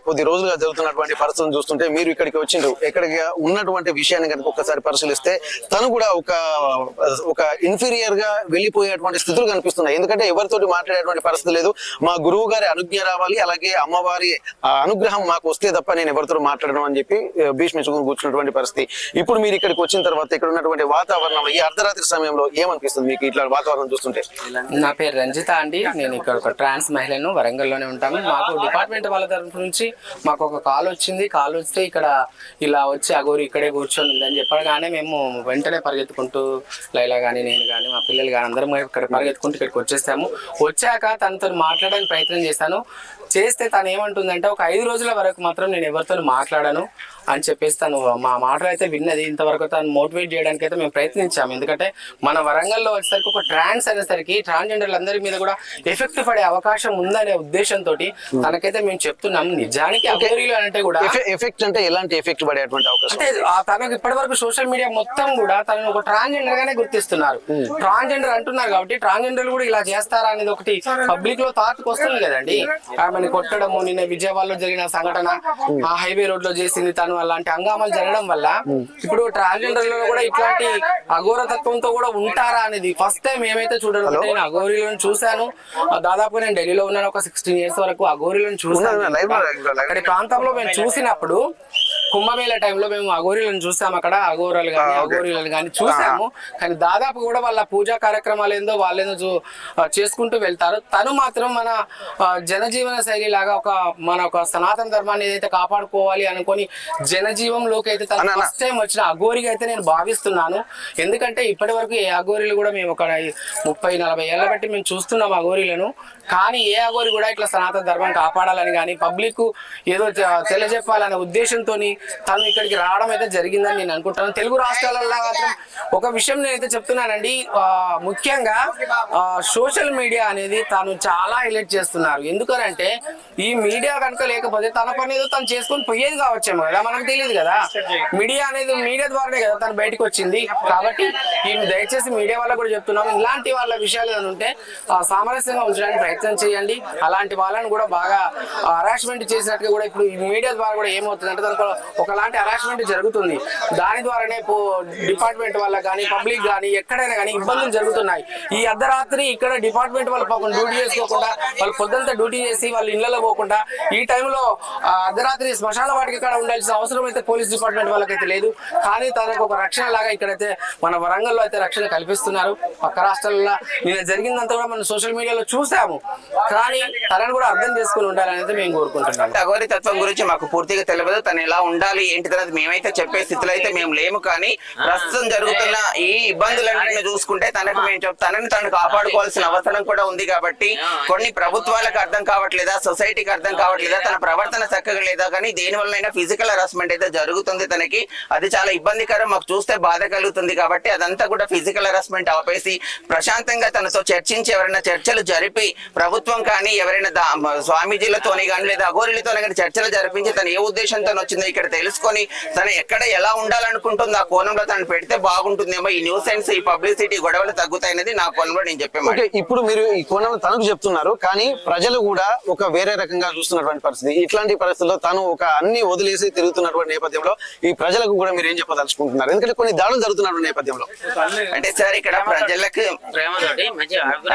కొద్ది రోజులుగా జరుగుతున్నటువంటి పరిస్థితులను చూస్తుంటే మీరు ఇక్కడికి వచ్చిండ్రు, ఇక్కడికి ఉన్నటువంటి విషయాన్ని కనుక ఒక్కసారి పరిశీలిస్తే తను కూడా ఒక ఇన్ఫీరియర్ గా వెళ్ళిపోయేటువంటి స్థితులు కనిపిస్తున్నాయి. ఎందుకంటే ఎవరితోటి మాట్లాడేటువంటి పరిస్థితి లేదు. మా గురువు గారి అనుజ్ఞ రావాలి, అలాగే అమ్మవారి అనుగ్రహం మాకు వస్తే తప్ప నేను ఎవరితో మాట్లాడడం అని చెప్పి భీష్మించుకుని కూర్చున్నటువంటి పరిస్థితి. ఇప్పుడు మీరు ఇక్కడికి వచ్చిన తర్వాత ఇక్కడ ఉన్నటువంటి వాతావరణం ఈ అర్ధరాత్రి సమయంలో ఏమనిపిస్తుంది మీకు ఇట్లా వాతావరణం చూస్తుంటే? నా పేరు రంజిత అండి. నేను ఇక్కడ ఒక ట్రాన్స్ మహిళను, వరంగల్లోనే ఉంటాము. మాకు డిపార్ట్మెంట్ వాళ్ళ తరఫు నుంచి మాకు ఒక కాల్ వచ్చింది. కాల్ వస్తే ఇక్కడ ఇలా వచ్చి అగోరి ఇక్కడే కూర్చొని ఉందని చెప్పగానే మేము వెంటనే పరిగెత్తుకుంటూ, లైలా కానీ నేను కానీ మా పిల్లలు కానీ అందరం ఇక్కడ పరిగెత్తుకుంటూ ఇక్కడికి వచ్చేసాము. వచ్చాక తనతో మాట్లాడడానికి ప్రయత్నం చేస్తే తను ఏమంటుందంటే ఒక 5 రోజుల వరకు మాత్రం నేను ఎవరితో మాట్లాడను అని చెప్పేసి తను మా మాటలు అయితే విన్నది. ఇంతవరకు తను మోటివేట్ చేయడానికి అయితే మేము ప్రయత్నించాము. ఎందుకంటే మన వరంగల్లో వచ్చేసరికి ఒక ట్రాన్స్ అనేసరికి ట్రాన్స్జెండర్లు అందరి మీద కూడా ఎఫెక్ట్ పడే అవకాశం ఉందనే ఉద్దేశంతో తనకైతే మేము చెప్తున్నాం. నిజానికి అగోరీలు అంటే కూడా ఎఫెక్ట్ అంటే ఎలాంటి ఎఫెక్ట్ పడేటువంటి అవకాశం అంటే తనకు ఇప్పటి వరకు సోషల్ మీడియా మొత్తం కూడా తనను ఒక ట్రాన్స్జెండర్ గానే గుర్తిస్తున్నారు. ట్రాన్స్జెండర్ అంటున్నారు కాబట్టి ట్రాన్స్జెండర్లు కూడా ఇలా చేస్తారా అనేది ఒకటి పబ్లిక్ లో థాట్కి వస్తుంది కదండి. ఆమెను కొట్టడము, నిన్న విజయవాడలో జరిగిన సంఘటన, ఆ హైవే రోడ్ లో చేసింది తను, అలాంటి హంగామాలు జరగడం వల్ల ఇప్పుడు ట్రాన్స్జెండర్లలో కూడా ఇట్లాంటి అఘోర తత్వంతో కూడా ఉంటారా అనేది ఫస్ట్ టైం ఏమైతే చూడడం. నేను అఘోరీలను చూశాను, దాదాపుగా నేను ఢిల్లీలో ఉన్నాను. ఒక 16 years వరకు అఘోరీలను చూసాను. అక్కడి ప్రాంతంలో మేము చూసినప్పుడు కుంభమేళ టైంలో మేము అఘోరీలను చూసాము. అక్కడ అఘోరాలు కానీ అఘోరీలను కానీ చూసాము. కానీ దాదాపు కూడా వాళ్ళ పూజా కార్యక్రమాలు ఏందో వాళ్ళేందో చేసుకుంటూ వెళ్తారు. తను మాత్రం మన జనజీవన శైలి లాగా మన సనాతన ధర్మాన్ని ఏదైతే కాపాడుకోవాలి అనుకొని జనజీవంలోకి అయితే తను ఫస్ట్ టైం వచ్చిన అఘోరిగా అయితే నేను భావిస్తున్నాను. ఎందుకంటే ఇప్పటి వరకు ఏ అఘోరీలు కూడా మేము ఒక 30-40 ఏళ్ల బట్టి మేము చూస్తున్నాం అఘోరీలను. కానీ ఏ అఘోరి కూడా ఇట్లా సనాతన ధర్మం కాపాడాలని కానీ పబ్లిక్ ఏదో తెలియజెప్పాలనే ఉద్దేశంతో తను ఇక్కడికి రావడం అయితే జరిగిందని నేను అనుకుంటాను. తెలుగు రాష్ట్రాలలో మాత్రం ఒక విషయం నేనైతే చెప్తున్నానండి, ముఖ్యంగా సోషల్ మీడియా అనేది తను చాలా హైలైట్ చేస్తున్నారు. ఎందుకనంటే ఈ మీడియా కనుక లేకపోతే తన పని ఏదో తను చేసుకొని పోయేది కావచ్చేమో కదా, మనకు తెలియదు కదా. మీడియా ద్వారానే కదా తను బయటకు వచ్చింది. కాబట్టి దయచేసి మీడియా వాళ్ళకు కూడా చెప్తున్నాము, ఇలాంటి వాళ్ళ విషయాలు ఏదైనా ఉంటే సామరస్యంగా ఉంచడానికి ప్రయత్నం చేయండి. అలాంటి వాళ్ళని కూడా బాగా హరాస్మెంట్ చేసినట్టుగా కూడా ఇప్పుడు ఈ మీడియా ద్వారా కూడా ఏమవుతుందంటే తనకు ఒకలాంటి హరాస్మెంట్ జరుగుతుంది. దాని ద్వారానే డిపార్ట్మెంట్ వాళ్ళకి కానీ పబ్లిక్ కానీ ఎక్కడైనా కానీ ఇబ్బందులు జరుగుతున్నాయి. ఈ అర్ధరాత్రి ఇక్కడ డిపార్ట్మెంట్ వాళ్ళు పాపం డ్యూటీ చేసుకోకుండా, వాళ్ళు పొద్దుంతా డ్యూటీ చేసి వాళ్ళు ఇళ్లలో పోకుండా ఈ టైంలో అర్ధరాత్రి శ్మశాన వాటికి ఇక్కడ ఉండాల్సిన అవసరం అయితే పోలీస్ డిపార్ట్మెంట్ వాళ్ళకైతే లేదు. కానీ తనకు ఒక రక్షణ లాగా ఇక్కడైతే మన వరంగల్లో అయితే రక్షణ కల్పిస్తున్నారు. పక్క రాష్ట్రాలలో నిన్న జరిగిందంతా కూడా మనం సోషల్ మీడియాలో చూసాము. కానీ తనను కూడా అర్థం చేసుకుని ఉండాలని అయితే మేము కోరుకుంటున్నాం. అఘోరి తత్వం గురించి మాకు పూర్తిగా తెలియదు, తను ఎలా ఉండాలి ఏంటి తర్వాత మేమైతే చెప్పే స్థితిలో అయితే మేము లేము. కానీ ప్రస్తుతం జరుగుతున్న ఈ ఇబ్బందులన్నింటినీ చూసుకుంటే తనని తను కాపాడుకోవాల్సిన అవసరం కూడా ఉంది. కాబట్టి కొన్ని ప్రభుత్వాలకు అర్థం కావట్లేదా, సొసైటీకి అర్థం కావట్లేదా, తన ప్రవర్తన చక్కగా లేదా, కానీ దేని వల్ల ఫిజికల్ హరాస్మెంట్ అయితే జరుగుతుంది తనకి. అది చాలా ఇబ్బందికరం, మాకు చూస్తే బాధ కలుగుతుంది. కాబట్టి అదంతా కూడా ఫిజికల్ హరాస్మెంట్ ఆపేసి ప్రశాంతంగా తనతో చర్చించి ఎవరైనా చర్చలు జరిపి ప్రభుత్వం కానీ ఎవరైనా స్వామీజీలతోని కానీ లేదా అఘోరీలతోనే కానీ చర్చలు జరిపించి తను ఏ ఉద్దేశంతో వచ్చిందో ఇక్కడ తెలుసుకొని తను ఎక్కడ ఎలా ఉండాలనుకుంటుందో ఆ కోణంలో తను పెడితే బాగుంటుందేమో. ఈ న్యూస్ సెన్స్, ఈ పబ్లిసిటీ గొడవలు తగ్గుతాయనేది నా కోణంలో నేను చెప్పే. ఇప్పుడు మీరు ఈ కోణంలో తనకు చెప్తున్నారు, కానీ ప్రజలు కూడా ఒక వేరే రకంగా చూస్తున్నటువంటి పరిస్థితి. ఇట్లాంటి పరిస్థితుల్లో తను ఒక అన్ని వదిలేసి తిరుగుతున్నటువంటి నేపథ్యంలో ఈ ప్రజలకు కూడా మీరు ఏం చెప్పదలుచుకుంటున్నారు? ఎందుకంటే కొన్ని దాడులు జరుగుతున్న నేపథ్యంలో అంటే సార్ ఇక్కడ ప్రజలకు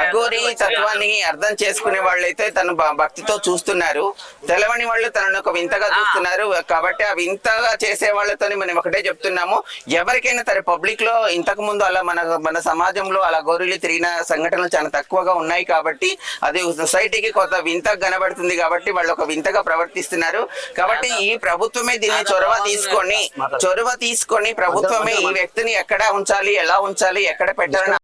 అఘోరి తత్వాన్ని అర్థం చేసుకునే వాళ్ళైతే తను భక్తితో చూస్తున్నారు, తెలవని వాళ్ళు తనను ఒక వింతగా చూస్తున్నారు. కాబట్టి ఆ వింతగా చేసే వాళ్ళతో మనం ఒకటే చెప్తున్నాము, ఎవరికైనా సరే పబ్లిక్ లో ఇంతకు ముందు అలా మన సమాజంలో అలా గోరీలు తిరిగిన సంఘటనలు చాలా తక్కువగా ఉన్నాయి. కాబట్టి అది సొసైటీకి కొంత వింతగా కనబడుతుంది. కాబట్టి వాళ్ళు ఒక వింతగా ప్రవర్తిస్తున్నారు. కాబట్టి ఈ ప్రభుత్వమే దీన్ని చొరవ తీసుకొని ప్రభుత్వమే ఈ వ్యక్తిని ఎక్కడ ఉంచాలి, ఎలా ఉంచాలి, ఎక్కడ పెట్టాలని